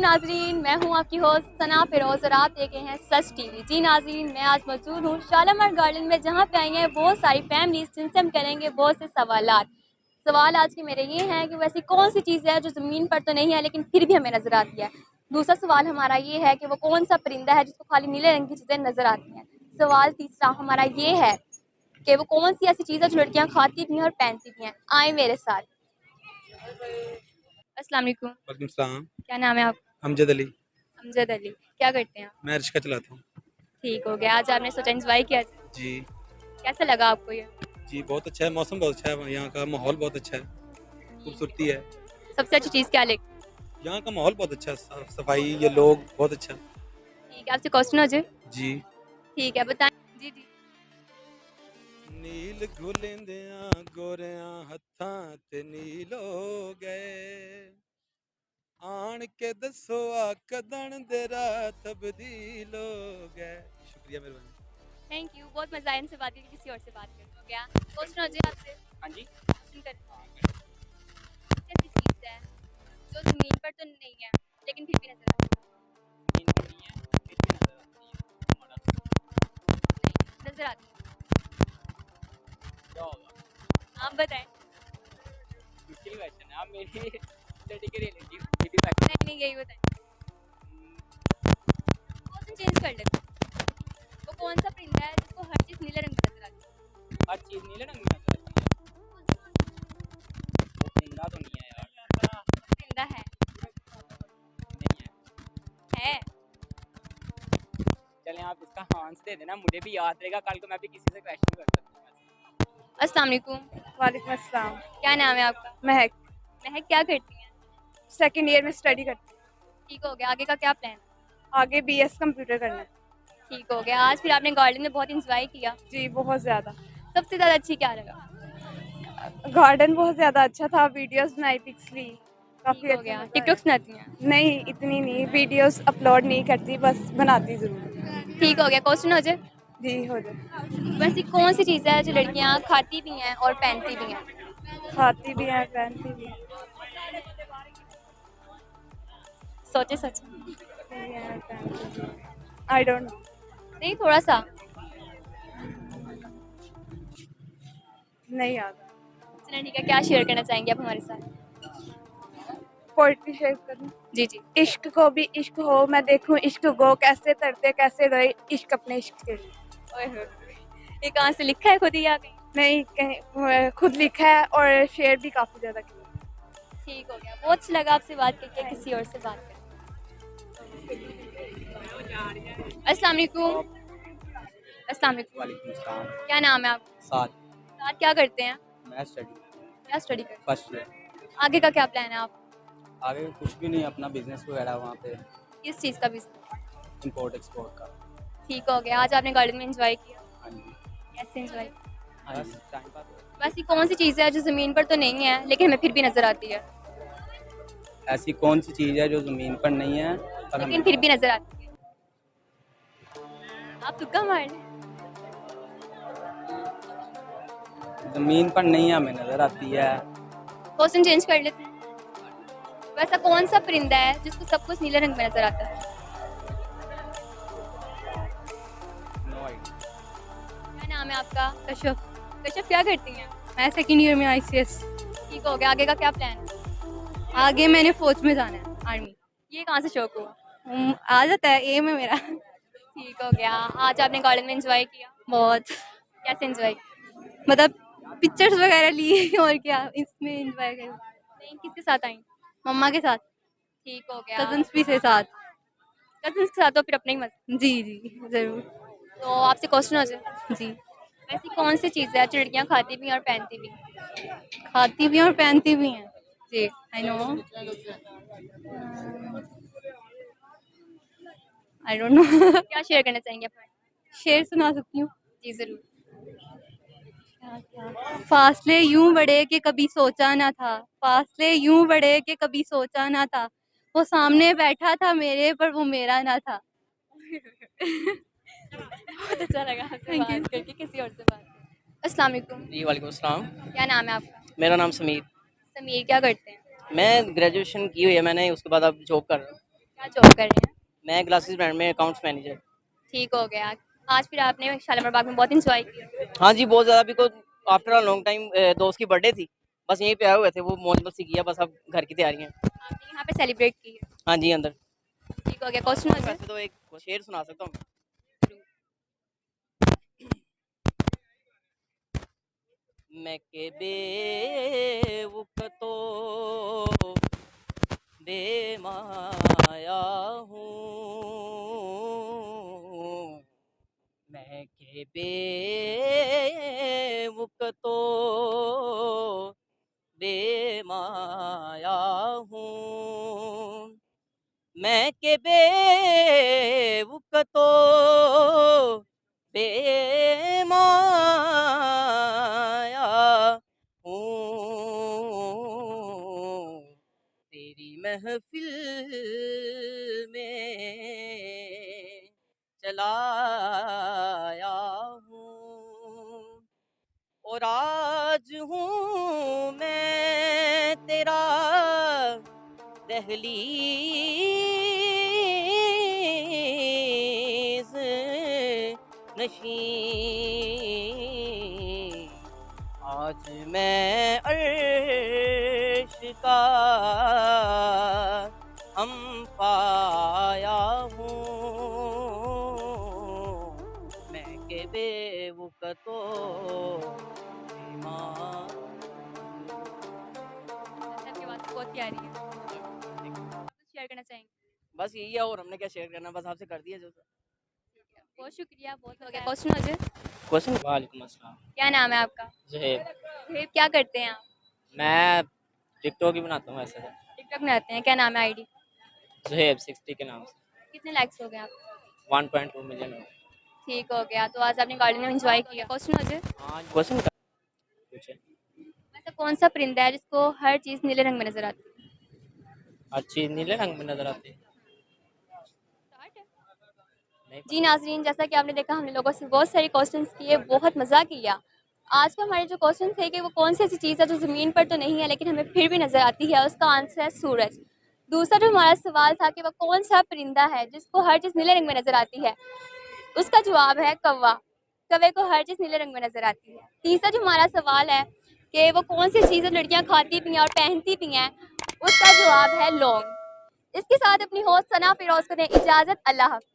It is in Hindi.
नाजरीन, मैं हूं आपकी होस्ट सना फिरोज और आप देख रहे हैं सच टीवी। जी नाजरीन, मैं आज मौजूद हूं शालामार गार्डन में, जहां पे आई हैं बहुत सारी फैमिलीज, जिनसे हम करेंगे बहुत से सवाल आज के मेरे ये हैं कि वैसी कौन सी चीज़ है जो ज़मीन पर तो नहीं है लेकिन फिर भी हमें नज़र आती है। दूसरा सवाल हमारा ये है कि वो कौन सा परिंदा है जिसको खाली नीले रंग की चीज़ें नज़र आती हैं। सवाल तीसरा हमारा ये है कि वो कौन सी ऐसी चीज़ है जो लड़कियाँ खाती भी हैं और पहनती भी हैं। आए मेरे साथ। अस्सलाम वालेकुम। वालेकुम सलाम। क्या नाम है आपका? अमजद अली। अमजद अली। क्या करते हैं आप? मैं रिक्शा चलाता हूँ। ठीक हो गया। आज आपने सोचा एंजॉय किया जाए। जी। कैसा लगा आपको ये? जी बहुत अच्छा है, मौसम बहुत अच्छा है, यहाँ का माहौल बहुत अच्छा है, ठीक खूबसूरती है। है। सबसे अच्छी चीज़ क्या लगी? यहाँ का माहौल बहुत अच्छा है, साफ सफाई, ये लोग बहुत अच्छा है। ठीक है, आपसे क्वेश्चन हो जाए। जी। ठीक है, बताएं। जी जी। नील घुलेंदियां गोरियां हत्थां ते नील हो गए, आन के दसो आ कदन दे राह तब्दील हो गए। शुक्रिया, मेहरबानी। Thank you. बहुत मजा आया इनसे बात करके। किसी और से बात करते हो गया। क्वेश्चन हो जाए आपसे। हाँ जी। क्वेश्चन कर। कैसी चीज़ है जो ज़मीन पर तो नहीं है लेकिन फिर भी नजर आती है? नजर आती है। क्या होगा? आप बताएं। मुश्किल क्वेश्चन है, आप मेरी स्टडी के रिलेटिव नहीं नहीं, यही बताएं। क्वेश्चन चेंज कर लेते हैं। वो कौन सा परिंदा है जिसको हर चीज़ नीले रंग की नजर आती है? हर चीज नीले रंग में नजर आती है। वो जिंदा तो नहीं है यार। परिंदा है। नहीं है। है। चलें आप इसका आंसर दे देना, मुझे भी याद रहेगा, कल को मैं भी किसी से क्वेश्चन कर सकता हूँ। अस्सलाम वालेकुम। वालेकुम अस्सलाम। क्या नाम है आपका? महक। महक। क्या करती हैं? सेकंड ईयर में स्टडी करती ठीक हो गया। आगे का क्या प्लान है? हूँ। आगे बीएस कंप्यूटर करना है। ठीक हो गया। आज फिर आपने गार्डन में बहुत इंजॉय किया। जी बहुत ज़्यादा। सबसे ज़्यादा अच्छी क्या लगा? गार्डन बहुत ज़्यादा अच्छा था, वीडियोस बनाई, पिक्स ली, काफ़ी ठीक हो अच्छा गया। मज़ा टिकटॉक्स आया। बनाती हैं? नहीं इतनी नहीं, वीडियोस अपलोड नहीं करती, बस बनाती ज़रूर। ठीक हो गया। क्वेश्चन हो जाए। जी हो जाए। वैसी कौन सी चीज़ है जो लड़कियां खाती भी हैं और पहनती भी हैं? खाती भी हैं पहनती भी सोचे सोचे। हैं पहनती भी हैं। आई डोंट नो। नहीं, थोड़ा सा। नहीं आता। चलिए ठीक है। क्या शेयर करना चाहेंगे आप हमारे साथ? पोइट्री शेयर करूँ? जी जी। इश्क को भी इश्क हो, मैं देखूं इश्क गो, कैसे तरते कैसे रोए इश्क अपने इश्क के लिए। ओए होए होए। ये कहाँ से लिखा है, खुद ही आ गई? नहीं कहीं खुद लिखा है और शेयर भी काफ़ी ज़्यादा किया। ठीक हो गया। बहुत अच्छा लगा आपसे बात करके। थैंक किसी और से बात करें। अस्सलाम वालेकुम। अस्सलाम वालेकुम। वालेकुम सलाम। क्या नाम है आपका? साथ। साथ क्या करते हैं? मैं स्टडी क्या स्टडी करते फर्स्ट ईयर। हैं? आगे का क्या प्लान है आप? आगे कुछ भी नहीं, अपना बिजनेस वगैरह वहाँ पे, किस चीज़ का बिजनेस? इंपोर्ट एक्सपोर्ट का। ठीक हो गया। आज आपने गार्डन में एंजॉय किया? हाँ जी। कैसे एंजॉय? बस टाइम पास। वैसी कौन सी चीज़ है जो ज़मीन पर तो नहीं है लेकिन हमें फिर भी नजर आती है? ऐसी कौन सी चीज़ है जो ज़मीन पर नहीं है पर लेकिन हमें फिर भी नजर आती है? आप तुक्का मार लें। ज़मीन पर नहीं है, हमें नज़र आती है? क्वेश्चन चेंज कर लेते हैं। वैसा कौन सा परिंदा है जिसको सब कुछ नीले रंग में नजर आता है? No idea. क्या नाम है आपका? कश्यप। कश्यप। क्या करती हैं? मैं सेकंड ईयर में आईसीएस। ठीक हो गया। आगे का क्या प्लान है? आगे मैंने फौज में जाना है, आर्मी। ये कहाँ से शौक हुआ? आ जाता है, एम है मेरा। ठीक हो गया। आज आपने गार्डन में एंजॉय किया? बहुत। कैसे एंजॉय किया? मतलब पिक्चर्स वगैरह लिए और क्या, इसमें एंजॉय कर। नहीं, किसके साथ आई? मम्मा के साथ, ठीक हो गया। कजन्स भी से साथ। कजिन्स के साथ तो फिर अपने ही मजा। जी जी जरूर। तो आपसे क्वेश्चन हो जाए। जी। ऐसी कौन सी चीज़ है जो लड़कियाँ खाती भी हैं और पहनती भी हैं? खाती भी हैं और पहनती भी हैं। जी। I know. I don't know. क्या शेयर करना चाहेंगे अपना? शेर सुना सकती हूँ। जी ज़रूर। फासले यूं बढ़े कि कभी सोचा ना था, फासले यूं बढ़े कि कभी सोचा ना था, वो सामने बैठा था मेरे पर वो मेरा ना था। बहुत अच्छा लगा आपसे थैंक यू। बात करके। किसी और से बात करें। अस्सलाम वालेकुम। जी वालेकुम अस्सलाम। क्या नाम है आपका? मेरा नाम समीर। समीर। क्या करते हैं? मैं ग्रेजुएशन की हुई है मैंने, उसके बाद अब जॉब कर रहा हूँ। क्या जॉब कर रहे हैं? मैं ग्लासेस ब्रांड में अकाउंट्स मैनेजर। ठीक हो गया। आज फिर आपने शालीमार बाग में बहुत इंजॉय किया। हाँ जी, बहुत ज़्यादा, because after a long time दोस्त की बर्थडे थी, बस यहीं पे आए हुए थे, वो मौज मस्ती किया, बस अब घर की तैयारी है। आपने यहाँ पे सेलिब्रेट की है। हाँ जी, अंदर। ठीक हो गया। क्वेश्चन हो जाए। वैसे तो एक शेर सुना सकता हूँ। मैं के बेवकूफ़ तो बेमाया हूँ, मैं के बेवकूफ़ तो बेमाया हूँ, मैं के बेवकूफ़ तो बेमाया हूँ, तेरी महफ़िल में चला आया हूँ, और आज हूँ मैं तेरा दहलीज़ नशीं, आज मैं अर्श का हम पाया हूँ, मैं के बेवकूफ़ तो बेईमान। आपकी बात तो बहुत प्यारी है। आप कुछ शेयर करना चाहेंगे? बस यही है, और हमने क्या शेयर करना, बस आपसे कर दिया जो था। बहुत शुक्रिया। बहुत हो गया। क्वेश्चन हो जाए। क्वेश्चन। वालेकुम अस्सलाम। क्या नाम है आपका? ज़ुहैब। सुहेब, क्या करते हैं आप? मैं टिकटॉक ही बनाता हूँ ऐसे तो। टिकटॉक में आते हैं। क्या नाम है आईडी? ज़ुहैब 60 के नाम से। कितने लाइक्स हो गए आपके? 1.2 मिलियन हो। ठीक हो गया। तो आज आपने गार्डन में एंजॉय किया। क्वेश्चन हो जाए। हाँ, क्वेश्चन का पूछे। ऐसा कौन सा परिंदा है जिसको हर चीज़ नीले रंग में नजर आती है? हर चीज़ नीले रंग में नज़र आती है। स्टार्ट है। नहीं जी पता। नाज़रीन, जैसा कि आपने देखा हमने लोगों से बहुत सारे क्वेश्चंस किए, बहुत मज़ा किया। आज के हमारे जो क्वेश्चन थे कि वो कौन सी ऐसी चीज़ है जो ज़मीन पर तो नहीं है लेकिन हमें फिर भी नज़र आती है, उसका आंसर है सूरज। दूसरा जो हमारा सवाल था कि वो कौन सा परिंदा है जिसको हर चीज़ नीले रंग में नज़र आती है, उसका जवाब है कौवा। कौवे को हर चीज़ नीले रंग में नज़र आती है। तीसरा जो हमारा सवाल है कि वो कौन सी चीज़ है लड़कियाँ खाती भी हैं और पहनती भी हैं, उसका जवाब है लौंग। इसके साथ अपनी होस्ट सना फिरोज को दें इजाज़त। अल्लाह हाफ़िज़।